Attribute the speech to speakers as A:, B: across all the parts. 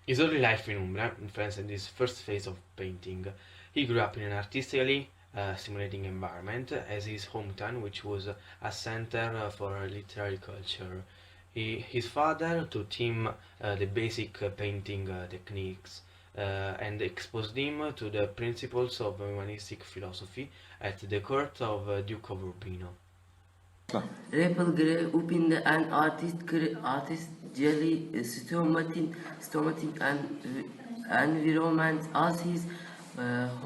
A: His early life in Umbria influenced his first phase of painting. He grew up in an artistically stimulating environment, as his hometown, which was a center for literary culture. His father taught him the basic painting techniques and exposed him to the principles of humanistic philosophy at the court of Duke of Urbino.
B: Raphael grew up in an artistically stimulating environment, as his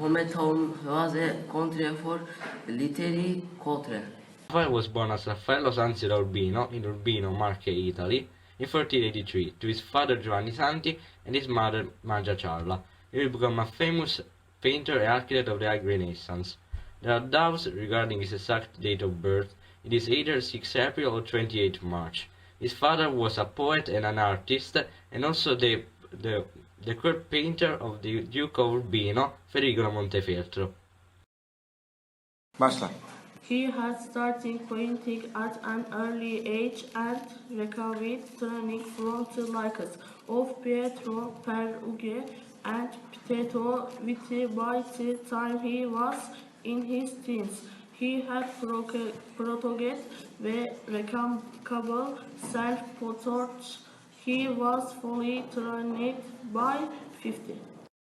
B: hometown was a country for literary culture.
C: Rafael was born as Raffaello Sanzio da Urbino in Urbino, Marche, Italy, in 1483, to his father Giovanni Santi and his mother Magia Charla. He will become a famous painter and architect of the High Renaissance. There are doubts regarding his exact date of birth. It is either 6 April or 28 March. His father was a poet and an artist, and also the court painter of the Duke of Urbino, Federico Montefeltro.
D: Başla.
E: He had started painting at an early age and recovered training from the likes of Pietro Perughe and Pietro Vitti by the time he was in his teens. He had protéged the remarkable self-portrait. He was fully trained by 50.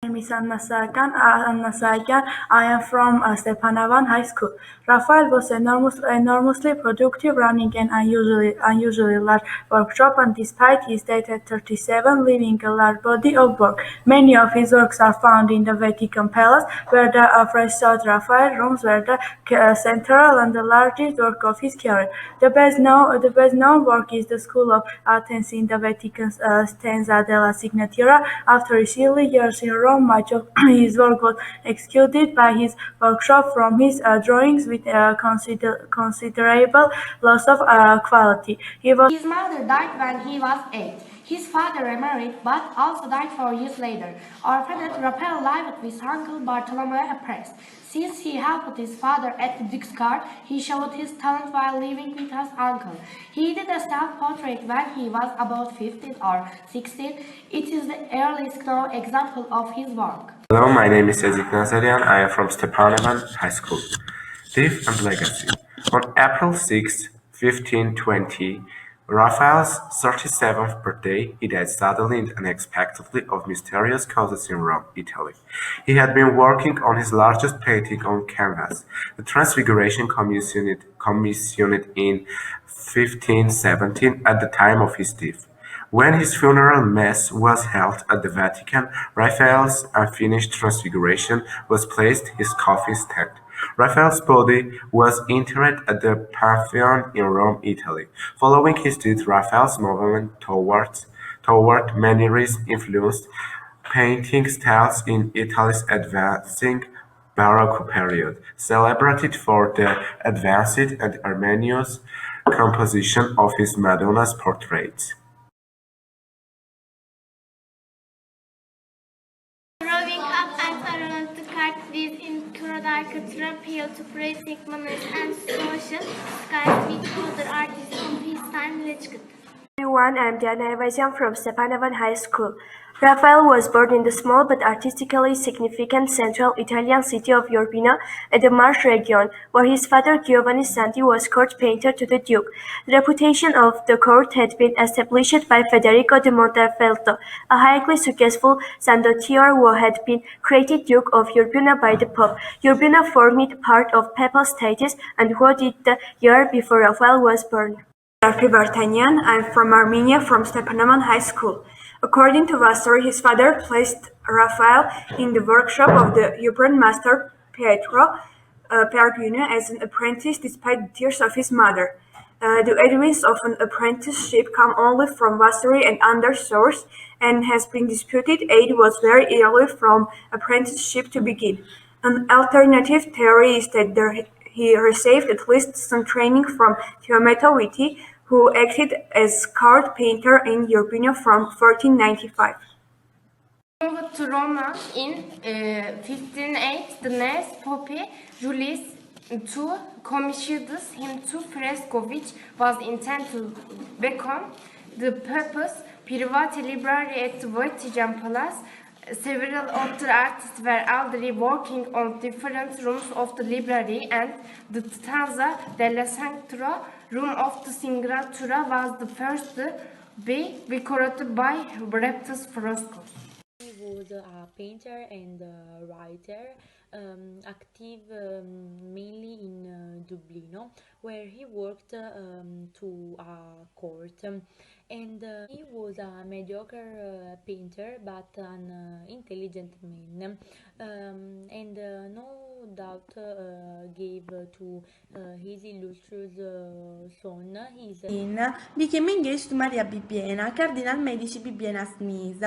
F: My name is Anna Sagan. I am from Stepanavan High School. Rafael was enormously productive, running an unusually large workshop, and despite his date at 37, leaving a large body of work. Many of his works are found in the Vatican Palace, where the frescoed Raphael rooms were the central and the largest work of his career. The best known work is the School of Athens in the Vatican's Stanza della Signatura. After his early years in Rome, much of his work was executed by his workshop from his drawings with considerable loss of quality.
G: His mother died when he was 8. His father remarried but also died 4 years later. Orphaned, Raphael lived with uncle Bartolomeo a priest. Since he helped his father at the Duke's court, he showed his talent while living with his uncle. He did a self-portrait when he was about 15 or 16. It is the earliest known example of his work.
D: Hello, my name is Ezik Nazarian. I am from Stepanavan High School. Life and Legacy. On April 6, 1520, Raphael's 37th birthday, he died suddenly and unexpectedly of mysterious causes in Rome, Italy. He had been working on his largest painting on canvas, the Transfiguration commissioned in 1517 at the time of his death. When his funeral mass was held at the Vatican, Raphael's unfinished Transfiguration was placed in his coffin stand. Raphael's body was interred at the Pantheon in Rome, Italy. Following his death, Raphael's movement toward Mannerist influenced painting styles in Italy's advancing Baroque period, celebrated for the advanced and harmonious composition of his Madonna's portraits.
H: Growing up as around the cartridge in caricature appealed to praising manners and social skies with other artists of his time legend.
F: Everyone, I'm Diana Evasian from Stepanavan High School. Raphael was born in the small but artistically significant central Italian city of Urbino at the Marche region, where his father Giovanni Santi was court painter to the Duke. The reputation of the court had been established by Federico de Montefeltro, a highly successful Condottiere who had been created Duke of Urbino by the Pope. Urbino formed part of papal status and who did the year before Raphael was born. Vartanyan. I'm from Armenia, from Stepanavan High School. According to Vasari, his father placed Raphael in the workshop of the Urbran master Pietro Perugino as an apprentice despite the tears of his mother. The evidence of an apprenticeship come only from Vasari and other sources and has been disputed. Age was very early from apprenticeship to begin. An alternative theory is that he received at least some training from Fiumetto Vitti, who acted as court painter in Urbino from 1495.
G: Moved to Rome in 1508, the next Pope Julius II commissioned him to fresco, which was intended to become the Pope's private library at the Vatican Palace. Several other artists were already working on different rooms of the library, and the stanza della Sanctura room of the Signatura was the first to be decorated by Breptus frescoes.
I: He was a painter and a writer, active mainly in Dublino, where he worked to a court. And he was a mediocre painter, but an intelligent man, and no doubt gave to his illustrious son his.
J: Became engaged to Maria Bibbiena, Cardinal Medici Bibbiena's niece.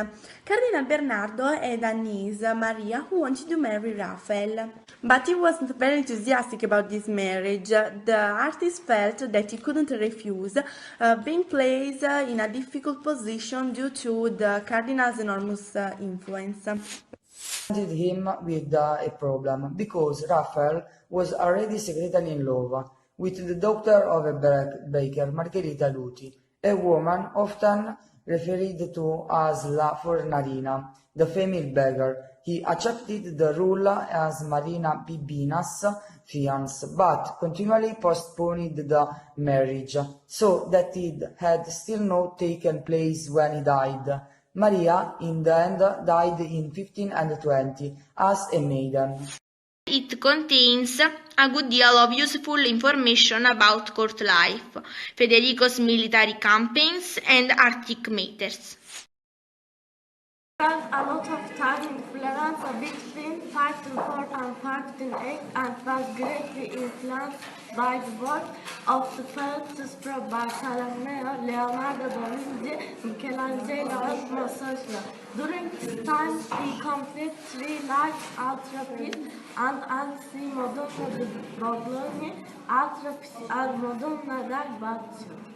J: Cardinal Bernardo had a niece, Maria, who wanted to marry Raphael. But he wasn't very enthusiastic about this marriage. The artist felt that he couldn't refuse, being placed in a difficult position due to the Cardinal's enormous influence.
K: Presented him with a problem because Raphael was already secretly in love with the daughter of a baker, Margherita Luti, a woman often referred to as La Fornarina, the female beggar. He accepted the role as Marina Bibbina's fiance, but continually postponed the marriage, so that it had still not taken place when he died. Maria, in the end, died in 1520 as a maiden.
L: It contains a good deal of useful information about court life, Federico's military campaigns, and Arctic matters.
E: Spent a lot of time in Florence between 504 and 508 and was greatly influenced by the work of the first Bartolomeo, Leonardo da Vinci, Michelangelo, and Masaccio. During this time, he completed 3 large altarpieces and Ansi Madonna di Bologna, altarpiece and Madonna del Baccio.